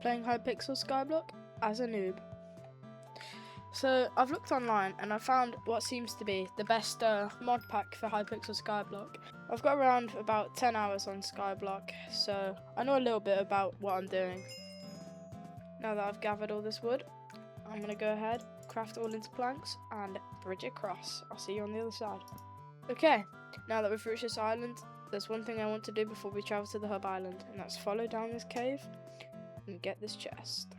playing Hypixel Skyblock as a noob. So I've looked online and I found what seems to be the best mod pack for Hypixel Skyblock. I've got around about 10 hours on Skyblock, so I know a little bit about what I'm doing. Now that I've gathered all this wood, I'm going to go ahead, craft all into planks and bridge across. I'll see you on the other side. Okay, now that we've reached this island, there's one thing I want to do before we travel to the hub island, and that's follow down this cave and get this chest.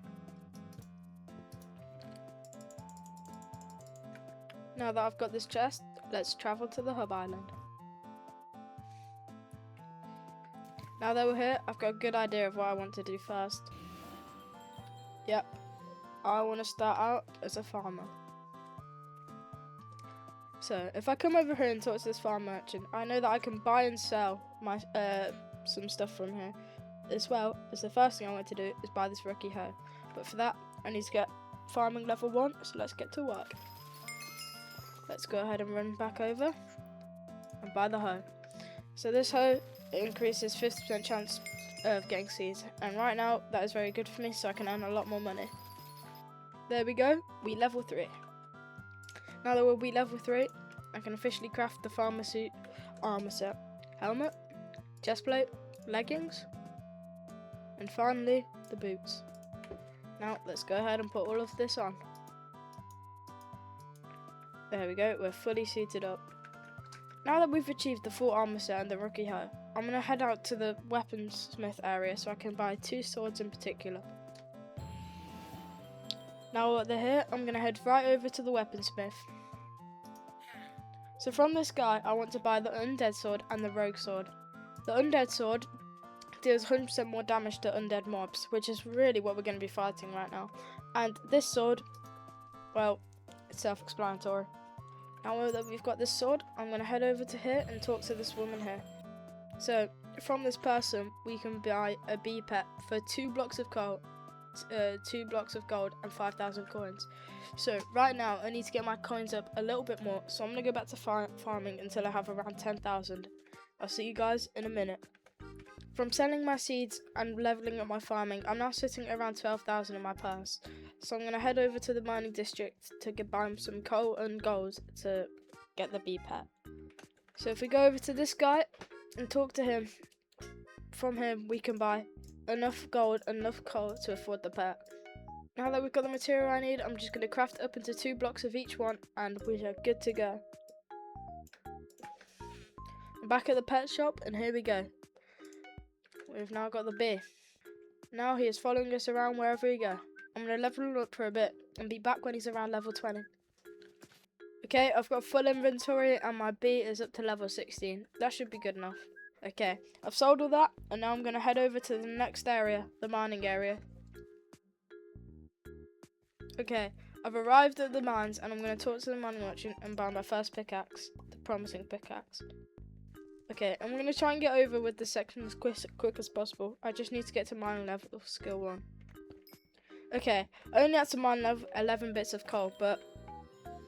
Now that I've got this chest, let's travel to the hub island. Now that we're here, I've got a good idea of what I want to do first. Yep, I want to start out as a farmer. So, if I come over here and talk to this farm merchant, I know that I can buy and sell my some stuff from here. As well as the first thing I want to do is buy this rookie hoe. But for that, I need to get farming level 1, so let's get to work. Let's go ahead and run back over and buy the hoe. So this hoe increases 50% chance of getting seeds, and right now that is very good for me, so I can earn a lot more money. There we go, we level 3. Now that we'll be level 3, I can officially craft the farmer suit armor set, helmet, chestplate, leggings, and finally the boots. Now let's go ahead and put all of this on. There we go, we're fully suited up. Now that we've achieved the full armor set and the rookie hoe, I'm going to head out to the weaponsmith area so I can buy 2 swords in particular. Now while they're here, I'm going to head right over to the weaponsmith. So from this guy, I want to buy the undead sword and the rogue sword. The undead sword deals 100% more damage to undead mobs, which is really what we're going to be fighting right now. And this sword, well, it's self-explanatory. Now that we've got this sword, I'm going to head over to here and talk to this woman here. So, from this person, we can buy a bee pet for 2 blocks of coal, 2 blocks of gold and 5,000 coins. So, right now, I need to get my coins up a little bit more, so I'm going to go back to farming until I have around 10,000. I'll see you guys in a minute. From selling my seeds and leveling up my farming, I'm now sitting at around 12,000 in my purse. So I'm going to head over to the mining district to buy some coal and gold to get the bee pet. So if we go over to this guy and talk to him, from him we can buy enough gold and enough coal to afford the pet. Now that we've got the material I need, I'm just going to craft up into 2 blocks of each one and we are good to go. I'm back at the pet shop and here we go. We've now got the bee. Now he is following us around wherever we go. I'm going to level him up for a bit and be back when he's around level 20. Okay, I've got full inventory and my bee is up to level 16. That should be good enough. Okay, I've sold all that and now I'm going to head over to the next area, the mining area. Okay, I've arrived at the mines and I'm going to talk to the mining merchant and buy my first pickaxe, the promising pickaxe. Okay, I'm going to try and get over with this section as quick as possible. I just need to get to mining level skill 1. Okay, I only had to mine level 11 bits of coal, but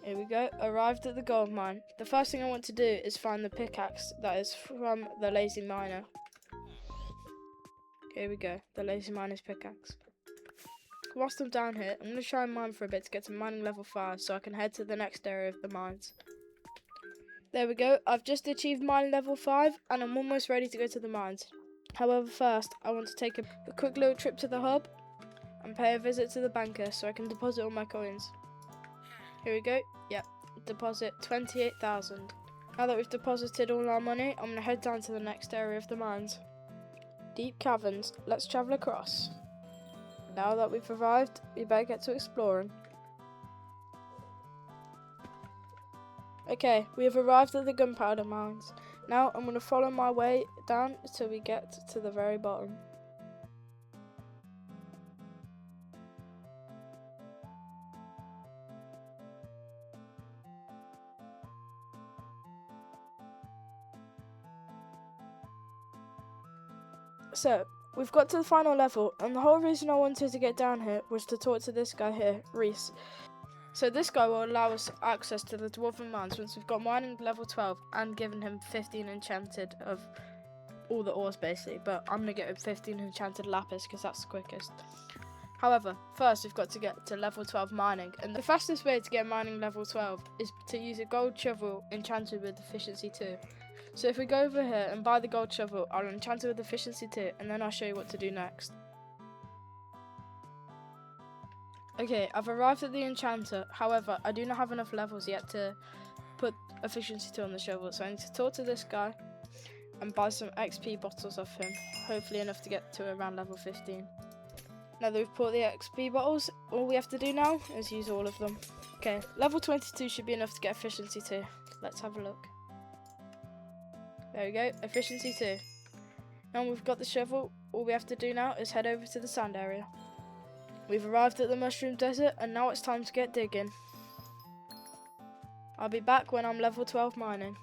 here we go. Arrived at the gold mine. The first thing I want to do is find the pickaxe that is from the lazy miner. Here we go, the lazy miner's pickaxe. Whilst I'm down here, I'm going to try and mine for a bit to get to mining level 5 so I can head to the next area of the mines. There we go, I've just achieved mining level 5 and I'm almost ready to go to the mines. However, first I want to take a quick little trip to the hub and pay a visit to the banker so I can deposit all my coins. Here we go, yep, deposit 28,000. Now that we've deposited all our money, I'm going to head down to the next area of the mines. Deep caverns, let's travel across. Now that we've arrived, we better get to exploring. Okay, we have arrived at the gunpowder mines. Now I'm going to follow my way down until we get to the very bottom. So, we've got to the final level, and the whole reason I wanted to get down here was to talk to this guy here, Reese. So this guy will allow us access to the dwarven mines once we've got mining level 12 and given him 15 enchanted of all the ores basically, but I'm going to get him 15 enchanted lapis because that's the quickest. However, first we've got to get to level 12 mining, and the fastest way to get mining level 12 is to use a gold shovel enchanted with efficiency 2. So if we go over here and buy the gold shovel, I'll enchant it with efficiency 2, and then I'll show you what to do next. Okay, I've arrived at the enchanter, however, I do not have enough levels yet to put efficiency 2 on the shovel, so I need to talk to this guy and buy some XP bottles off him, hopefully enough to get to around level 15. Now that we've bought the XP bottles, all we have to do now is use all of them. Okay, level 22 should be enough to get efficiency 2. Let's have a look. There we go, efficiency 2. Now we've got the shovel, all we have to do now is head over to the sand area. We've arrived at the mushroom desert, and now it's time to get digging. I'll be back when I'm level 12 mining.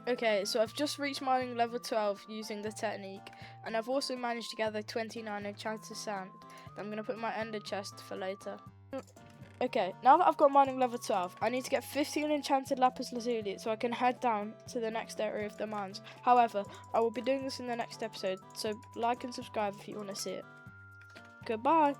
Okay, so I've just reached mining level 12 using the technique, and I've also managed to gather 29 enchanted sand that I'm going to put in my ender chest for later. Okay, now that I've got mining level 12, I need to get 15 enchanted lapis lazuli so I can head down to the next area of the mines. However, I will be doing this in the next episode, so like and subscribe if you want to see it. Goodbye!